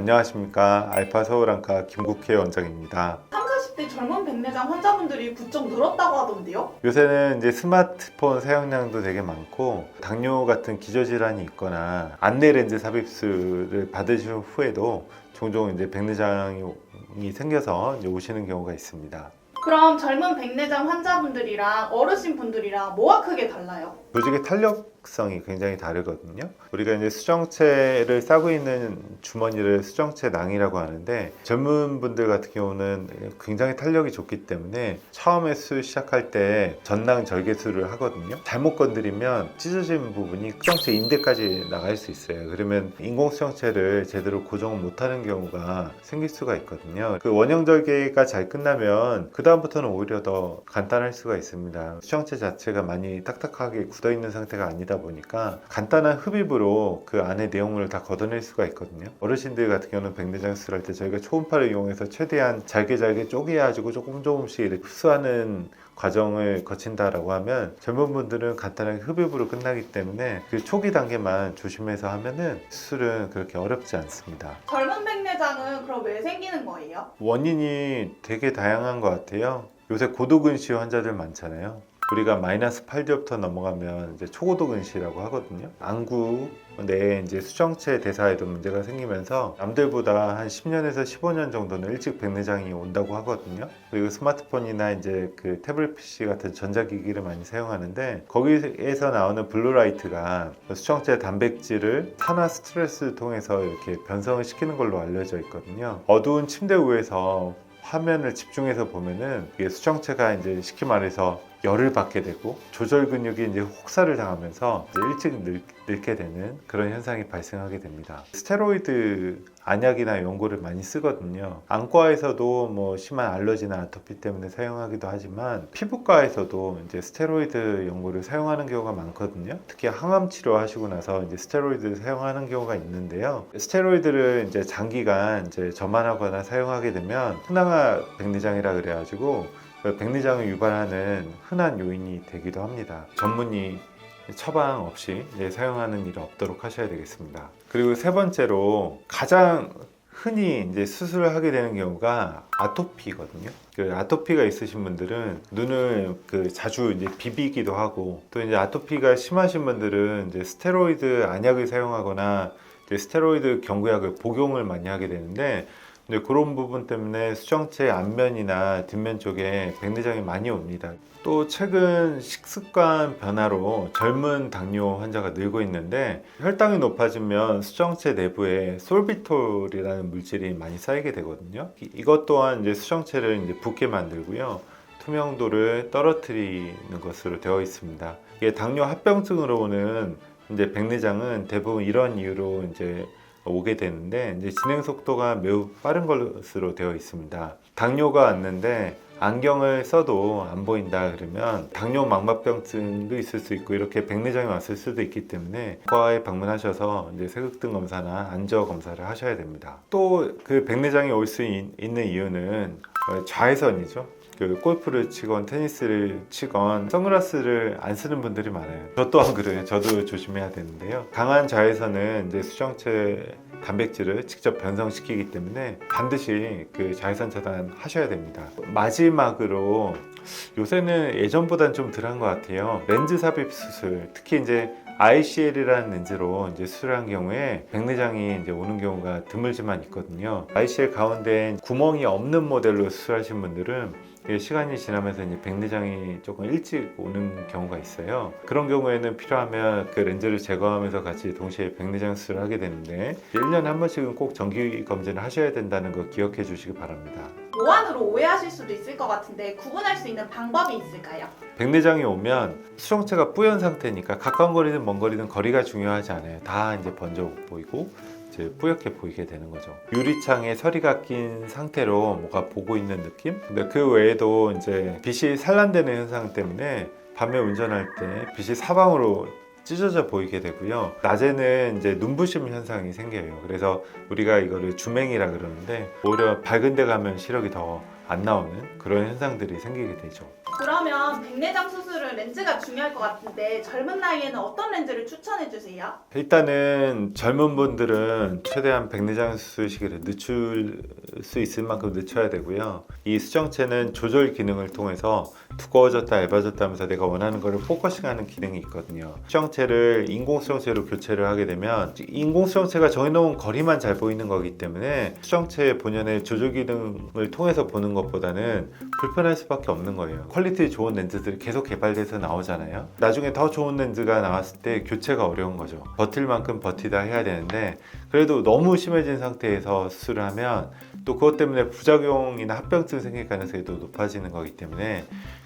안녕하십니까. 알파 서울안과 김국혜 원장입니다. 30, 40대 젊은 백내장 환자분들이 부쩍 늘었다고 하던데요? 요새는 이제 스마트폰 사용량도 되게 많고 당뇨 같은 기저질환이 있거나 안내렌즈 삽입술을 받으신 후에도 종종 이제 백내장이 생겨서 이제 오시는 경우가 있습니다. 그럼 젊은 백내장 환자분들이랑 어르신 분들이랑 뭐가 크게 달라요? 조직의 탄력성이 굉장히 다르거든요. 우리가 이제 수정체를 싸고 있는 주머니를 수정체 낭이라고 하는데 젊은 분들 같은 경우는 굉장히 탄력이 좋기 때문에 처음에 수 시작할 때 전낭 절개술을 하거든요. 잘못 건드리면 찢어진 부분이 수정체 인대까지 나갈 수 있어요. 그러면 인공 수정체를 제대로 고정을 못하는 경우가 생길 수가 있거든요. 그 원형 절개가 잘 끝나면 그 다음부터는 오히려 더 간단할 수가 있습니다. 수정체 자체가 많이 딱딱하게 굳어 있는 상태가 아니다 보니까 간단한 흡입으로 그 안에 내용물을 다 걷어낼 수가 있거든요. 어르신들 같은 경우는 백내장 수술할 때 저희가 초음파를 이용해서 최대한 잘게 쪼개가지고 조금씩 이렇게 흡수하는 과정을 거친다라고 하면 젊은 분들은 간단하게 흡입으로 끝나기 때문에 그 초기 단계만 조심해서 하면은 수술은 그렇게 어렵지 않습니다. 젊은 백내장은 그럼 왜 생기는 거예요? 원인이 되게 다양한 것 같아요. 요새 고도근시 환자들 많잖아요. 우리가 마이너스 8도부터 넘어가면 이제 초고도근시라고 하거든요. 안구 내에 이제 수정체 대사에도 문제가 생기면서 남들보다 한 10년에서 15년 정도는 일찍 백내장이 온다고 하거든요. 그리고 스마트폰이나 이제 그 태블릿 PC 같은 전자기기를 많이 사용하는데 거기에서 나오는 블루라이트가 수정체 단백질을 산화 스트레스를 통해서 이렇게 변성을 시키는 걸로 알려져 있거든요. 어두운 침대 위에서 화면을 집중해서 보면은 이게 수정체가 이제 쉽게 말해서 열을 받게 되고 조절 근육이 이제 혹사를 당하면서 이제 일찍 늙게 되는 그런 현상이 발생하게 됩니다. 스테로이드 안약이나 연고를 많이 쓰거든요. 안과에서도 뭐 심한 알러지나 아토피 때문에 사용하기도 하지만 피부과에서도 이제 스테로이드 연고를 사용하는 경우가 많거든요. 특히 항암 치료하시고 나서 이제 스테로이드를 사용하는 경우가 있는데요. 스테로이드를 이제 장기간 이제 점안하거나 사용하게 되면 흔항아 백내장이라 그래가지고 백내장을 유발하는 흔한 요인이 되기도 합니다. 전문의 처방 없이 사용하는 일이 없도록 하셔야 되겠습니다. 그리고 세 번째로 가장 흔히 이제 수술을 하게 되는 경우가 아토피거든요. 그 아토피가 있으신 분들은 눈을 자주 이제 비비기도 하고 또 이제 아토피가 심하신 분들은 이제 스테로이드 안약을 사용하거나 이제 스테로이드 경구약을 복용을 많이 하게 되는데 근데 그런 부분 때문에 수정체 앞면이나 뒷면 쪽에 백내장이 많이 옵니다. 또 최근 식습관 변화로 젊은 당뇨 환자가 늘고 있는데 혈당이 높아지면 수정체 내부에 솔비톨이라는 물질이 많이 쌓이게 되거든요. 이것 또한 이제 수정체를 이제 붓게 만들고요. 투명도를 떨어뜨리는 것으로 되어 있습니다. 이게 당뇨 합병증으로 오는 이제 백내장은 대부분 이런 이유로 이제 오게 되는데 이제 진행 속도가 매우 빠른 것으로 되어 있습니다. 당뇨가 왔는데 안경을 써도 안 보인다 그러면 당뇨 망막병증도 있을 수 있고 이렇게 백내장이 왔을 수도 있기 때문에 과에 방문하셔서 이제 세극등 검사나 안저 검사를 하셔야 됩니다. 또 그 백내장이 올 수 있는 이유는 자외선이죠. 골프를 치건 테니스를 치건 선글라스를 안 쓰는 분들이 많아요. 저 또한 그래요. 저도 조심해야 되는데요. 강한 자외선은 이제 수정체 단백질을 직접 변성시키기 때문에 반드시 그 자외선 차단하셔야 됩니다. 마지막으로 요새는 예전보다는 좀 덜한 것 같아요. 렌즈 삽입 수술, 특히 이제 ICL이라는 렌즈로 이제 수술한 경우에 백내장이 이제 오는 경우가 드물지만 있거든요. ICL 가운데 구멍이 없는 모델로 수술하신 분들은 시간이 지나면서 이제 백내장이 조금 일찍 오는 경우가 있어요. 그런 경우에는 필요하면 그 렌즈를 제거하면서 같이 동시에 백내장 수술을 하게 되는데 1년에 한 번씩은 꼭 정기 검진을 하셔야 된다는 거 기억해 주시기 바랍니다. 노안으로 오해하실 수도 있을 것 같은데 구분할 수 있는 방법이 있을까요? 백내장이 오면 수정체가 뿌연 상태니까 가까운 거리든 먼 거리든 거리가 중요하지 않아요. 다 이제 번져 보이고 이제 뿌옇게 보이게 되는 거죠. 유리창에 서리가 낀 상태로 뭐가 보고 있는 느낌? 근데 그 외에도 이제 빛이 산란되는 현상 때문에 밤에 운전할 때 빛이 사방으로 찢어져 보이게 되고요. 낮에는 이제 눈부심 현상이 생겨요. 그래서 우리가 이거를 주맹이라 그러는데 오히려 밝은 데 가면 시력이 더 안 나오는 그런 현상들이 생기게 되죠. 그러면 백내장 수술은 렌즈가 중요할 것 같은데 젊은 나이에는 어떤 렌즈를 추천해 주세요? 일단은 젊은 분들은 최대한 백내장 수술 시기를 늦출 수 있을 만큼 늦춰야 되고요. 이 수정체는 조절 기능을 통해서 두꺼워졌다 얇아졌다 하면서 내가 원하는 거를 포커싱하는 기능이 있거든요. 수정체를 인공 수정체로 교체를 하게 되면 인공 수정체가 정해놓은 거리만 잘 보이는 거기 때문에 수정체 본연의 조절 기능을 통해서 보는 것보다는 불편할 수밖에 없는 거예요. 퀄리티 좋은 렌즈들이 계속 개발돼서 나오잖아요. 나중에 더 좋은 렌즈가 나왔을 때 교체가 어려운 거죠. 버틸 만큼 버티다 해야 되는데 그래도 너무 심해진 상태에서 수술을 하면 또 그것 때문에 부작용이나 합병증 생길 가능성이 또 높아지는 거기 때문에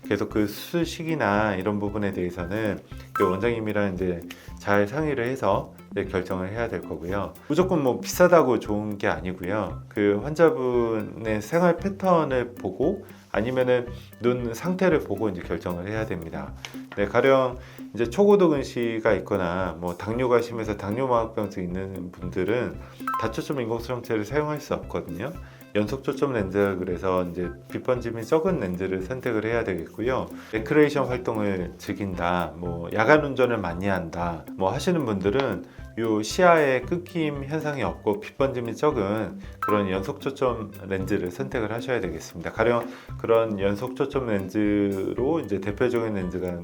계속 그 수술 시기나 이런 부분에 대해서는 원장님이랑 이제 잘 상의를 해서 결정을 해야 될 거고요. 무조건 뭐 비싸다고 좋은 게 아니고요. 그 환자분의 생활 패턴을 보고 아니면은 눈 상태를 보고 이제 결정을 해야 됩니다. 네, 가령 이제 초고도 근시가 있거나 뭐 당뇨가 심해서 당뇨마약병증 있는 분들은 다초점 인공수정체를 사용할 수 없거든요. 연속 초점 렌즈 그래서 이제 빛번짐이 적은 렌즈를 선택을 해야 되겠고요. 레크레이션 활동을 즐긴다, 뭐 야간 운전을 많이 한다, 뭐 하시는 분들은 요 시야에 끊김 현상이 없고 빛번짐이 적은 그런 연속 초점 렌즈를 선택을 하셔야 되겠습니다. 가령 그런 연속 초점 렌즈로 이제 대표적인 렌즈가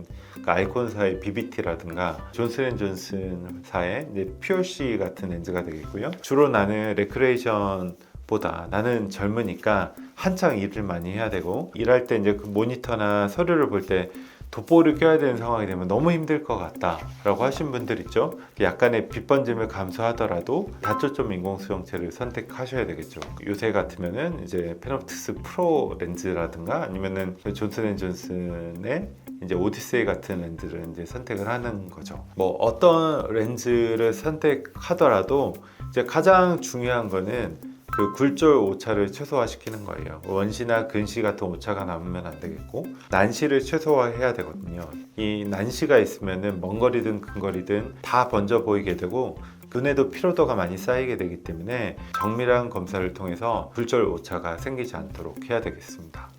아이콘사의 BBT라든가 존슨앤존슨사의 퓨어시 같은 렌즈가 되겠고요. 주로 나는 레크레이션 보다 나는 젊으니까 한창 일을 많이 해야 되고 일할 때 이제 그 모니터나 서류를 볼 때 돋보를 껴야 되는 상황이 되면 너무 힘들 것 같다 라고 하신 분들 있죠. 약간의 빛번짐을 감소하더라도 다초점 인공수정체를 선택하셔야 되겠죠. 요새 같으면은 이제 페놉틱스 프로 렌즈라든가 아니면은 존슨앤존슨의 이제 오디세이 같은 렌즈를 이제 선택을 하는 거죠. 뭐 어떤 렌즈를 선택하더라도 이제 가장 중요한 거는 그 굴절 오차를 최소화시키는 거예요. 원시나 근시 같은 오차가 남으면 안 되겠고 난시를 최소화해야 되거든요. 이 난시가 있으면은 먼 거리든 근 거리든 다 번져 보이게 되고 눈에도 피로도가 많이 쌓이게 되기 때문에 정밀한 검사를 통해서 굴절 오차가 생기지 않도록 해야 되겠습니다.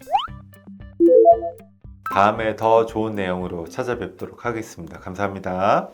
다음에 더 좋은 내용으로 찾아뵙도록 하겠습니다. 감사합니다.